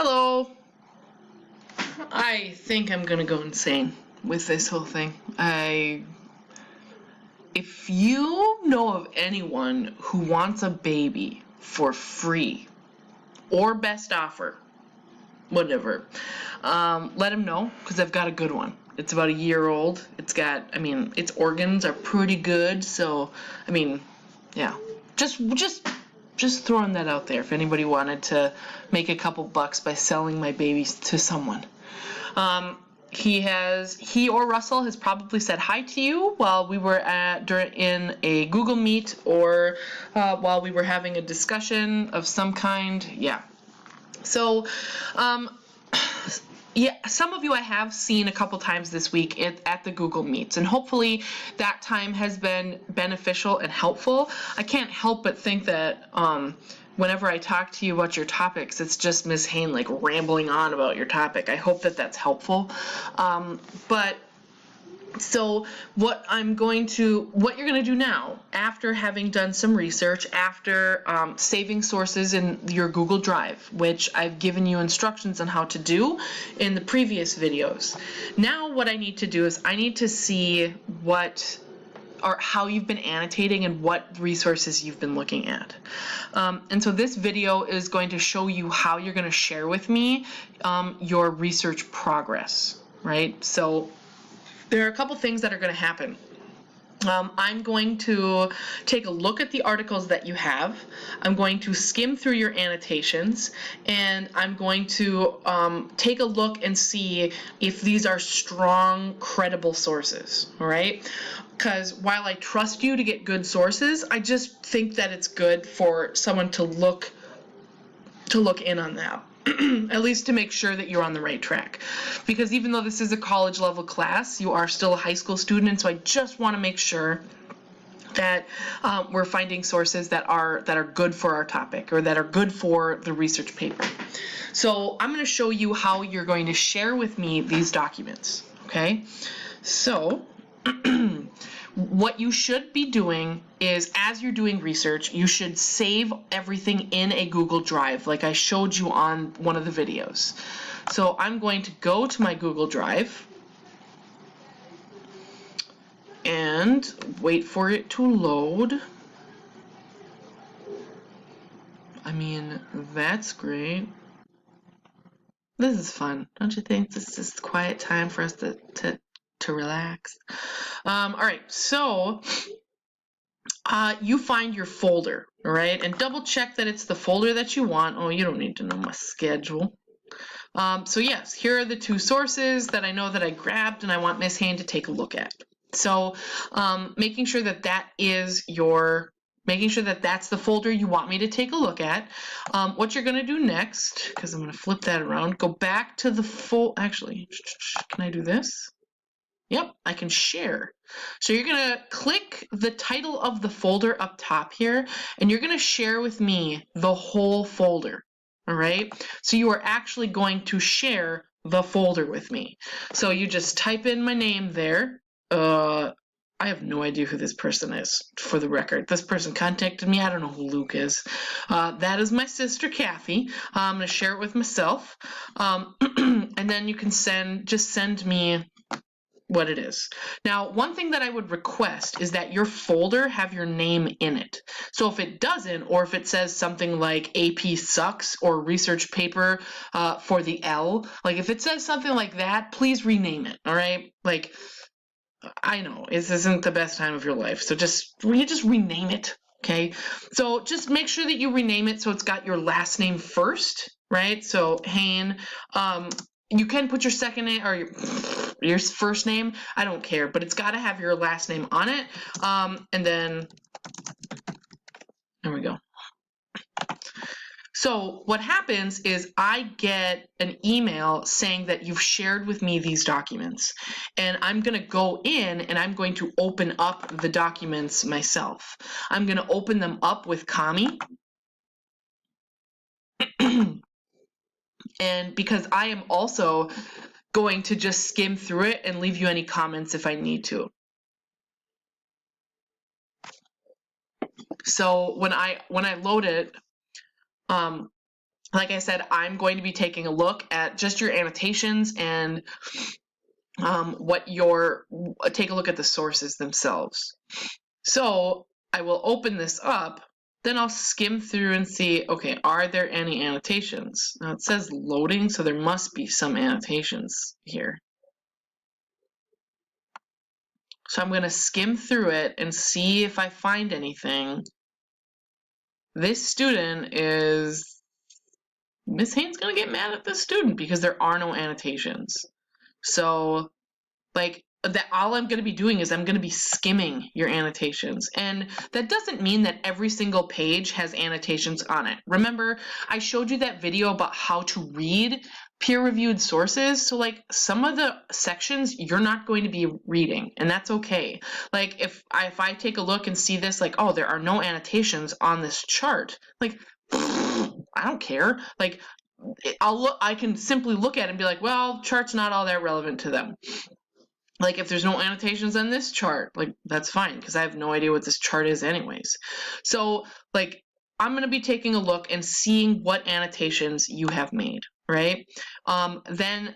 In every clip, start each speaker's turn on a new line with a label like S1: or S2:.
S1: Hello. I think I'm gonna go insane with this whole thing. If you know of anyone who wants a baby for free or best offer, whatever, let them know, because I've got a good one. It's about a year old. Its organs are pretty good. So, yeah, just throwing that out there if anybody wanted to make a couple bucks by selling my babies to someone. He or Russell has probably said hi to you while we were in a Google Meet, or while we were having a discussion of some kind. Yeah. So, yeah, some of you I have seen a couple times this week at the Google Meets, and hopefully that time has been beneficial and helpful. I can't help but think that whenever I talk to you about your topics, it's just Ms. Hain like rambling on about your topic. I hope that that's helpful. So what you're going to do now, after having done some research, after saving sources in your Google Drive, which I've given you instructions on how to do in the previous videos. Now what I need to do is I need to see how you've been annotating and what resources you've been looking at. And so this video is going to show you how you're going to share with me your research progress, right? So there are a couple things that are going to happen. I'm going to take a look at the articles that you have. I'm going to skim through your annotations, and I'm going to take a look and see if these are strong, credible sources, all right? Because while I trust you to get good sources, I just think that it's good for someone to look in on that. At least to make sure that you're on the right track. Because even though this is a college level class, you are still a high school student, and so I just want to make sure that we're finding sources that are good for our topic, or that are good for the research paper. So I'm going to show you how you're going to share with me these documents, okay? So what you should be doing is, as you're doing research, you should save everything in a Google Drive, like I showed you on one of the videos. So I'm going to go to my Google Drive and wait for it to load. That's great. This is fun, don't you think? This is quiet time for us to relax. All right, so you find your folder, all right, and double check that it's the folder that you want. Oh, you don't need to know my schedule. So yes, here are the two sources that I know that I grabbed and I want Ms. Hain to take a look at. So making sure that that's the folder you want me to take a look at. What you're going to do next, because I'm going to flip that around, go back to the actually, can I do this? Yep, I can share. So you're going to click the title of the folder up top here, and you're going to share with me the whole folder. All right, so you are actually going to share the folder with me. So you just type in my name there. I have no idea who this person is, for the record. This person contacted me. I don't know who Luke is. That is my sister, Kathy. I'm going to share it with myself. And then you can just send me what it is. Now, one thing that I would request is that your folder have your name in it. So if it doesn't, or if it says something like AP sucks or research paper for the L, like if it says something like that, please rename it, all right? Like, I know this isn't the best time of your life, so will you just rename it, okay? So just make sure that you rename it so it's got your last name first, right? So Hain, you can put your second name or your first name, I don't care, but it's got to have your last name on it. And then, there we go. So what happens is I get an email saying that you've shared with me these documents, and I'm going to go in and I'm going to open up the documents myself. I'm going to open them up with Kami. And because I am also going to just skim through it and leave you any comments if I need to. So when I load it, like I said, I'm going to be taking a look at just your annotations and take a look at the sources themselves. So I will open this up, then I'll skim through and see, okay, are there any annotations? Now it says loading, so there must be some annotations here. So I'm going to skim through it and see if I find anything. This student is, Miss Haynes going to get mad at this student because there are no annotations. So like that, all I'm going to be doing is I'm going to be skimming your annotations. And that doesn't mean that every single page has annotations on it. Remember, I showed you that video about how to read peer-reviewed sources. So like some of the sections you're not going to be reading, and that's okay. Like if I take a look and see this, like, oh, there are no annotations on this chart, like I don't care. Like I can simply look at it and be like, well, chart's not all that relevant to them. Like if there's no annotations on this chart, like that's fine because I have no idea what this chart is anyways. So like I'm going to be taking a look and seeing what annotations you have made, right? Then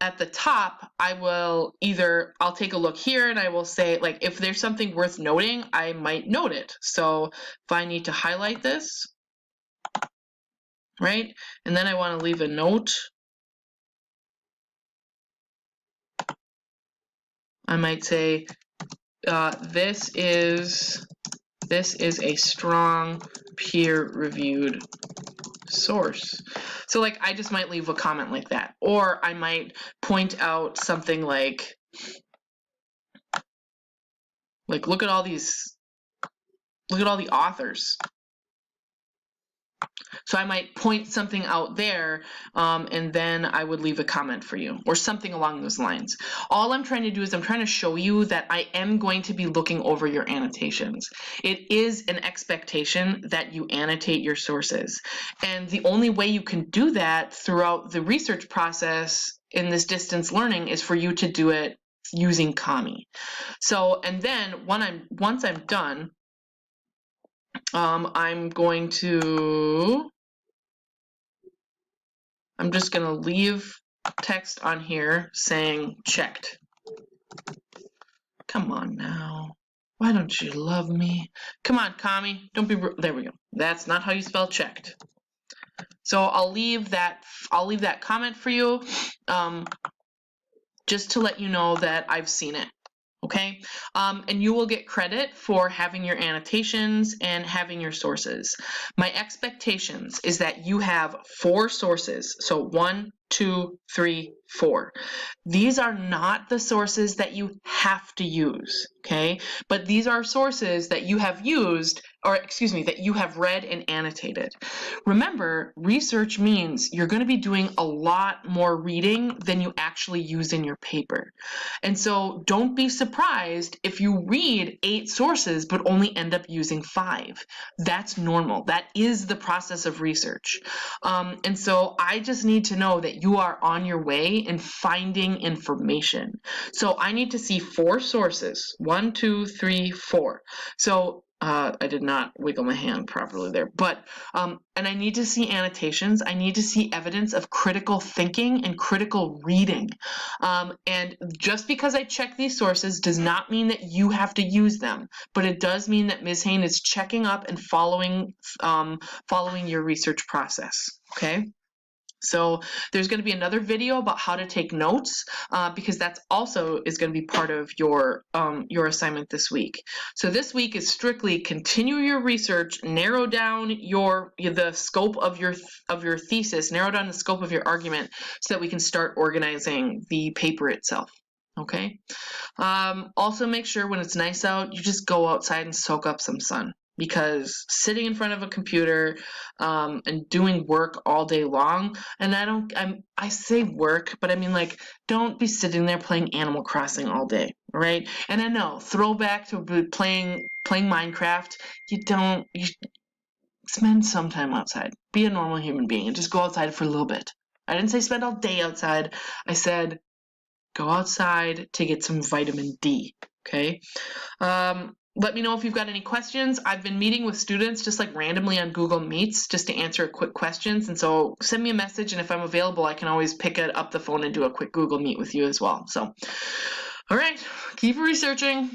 S1: at the top, I'll take a look here and I will say, like, if there's something worth noting, I might note it. So if I need to highlight this, right? And then I want to leave a note. I might say, this is a strong peer-reviewed source. So like I just might leave a comment like that, or I might point out something like look at all the authors. So I might point something out there, and then I would leave a comment for you or something along those lines. All I'm trying to do is I'm trying to show you that I am going to be looking over your annotations. It is an expectation that you annotate your sources. And the only way you can do that throughout the research process in this distance learning is for you to do it using Kami. So, and then once I'm done, I'm just going to leave text on here saying checked. Come on now. Why don't you love me? Come on, Kami. Don't be there we go. That's not how you spell checked. So I'll leave that comment for you, just to let you know that I've seen it. Okay, and you will get credit for having your annotations and having your sources. My expectations is that you have 4 sources. So 1, 2, 3, 4. These are not the sources that you have to use, okay? But these are sources that you have used, or excuse me, that you have read and annotated. Remember, research means you're going to be doing a lot more reading than you actually use in your paper. And so don't be surprised if you read 8 sources but only end up using 5. That's normal. That is the process of research. And so I just need to know that you are on your way in finding information. So I need to see 4 sources. 1, 2, 3, 4. So I did not wiggle my hand properly there, but and I need to see annotations. I need to see evidence of critical thinking and critical reading. And just because I check these sources does not mean that you have to use them, but it does mean that Ms. Haynes is checking up and following your research process. Okay. So there's going to be another video about how to take notes, because that's also is going to be part of your assignment this week. So this week is strictly continue your research, narrow down the scope of your thesis, narrow down the scope of your argument, so that we can start organizing the paper itself. Okay. Also make sure when it's nice out, you just go outside and soak up some sun. Because sitting in front of a computer and doing work all day long, and I say work, but I mean like don't be sitting there playing Animal Crossing all day, right? And I know throwback to playing Minecraft, you spend some time outside. Be a normal human being and just go outside for a little bit. I didn't say spend all day outside. I said go outside to get some vitamin D. Okay. let me know if you've got any questions. I've been meeting with students just like randomly on Google Meets just to answer quick questions. And so send me a message, and if I'm available, I can always pick up the phone and do a quick Google Meet with you as well. So, all right, keep researching.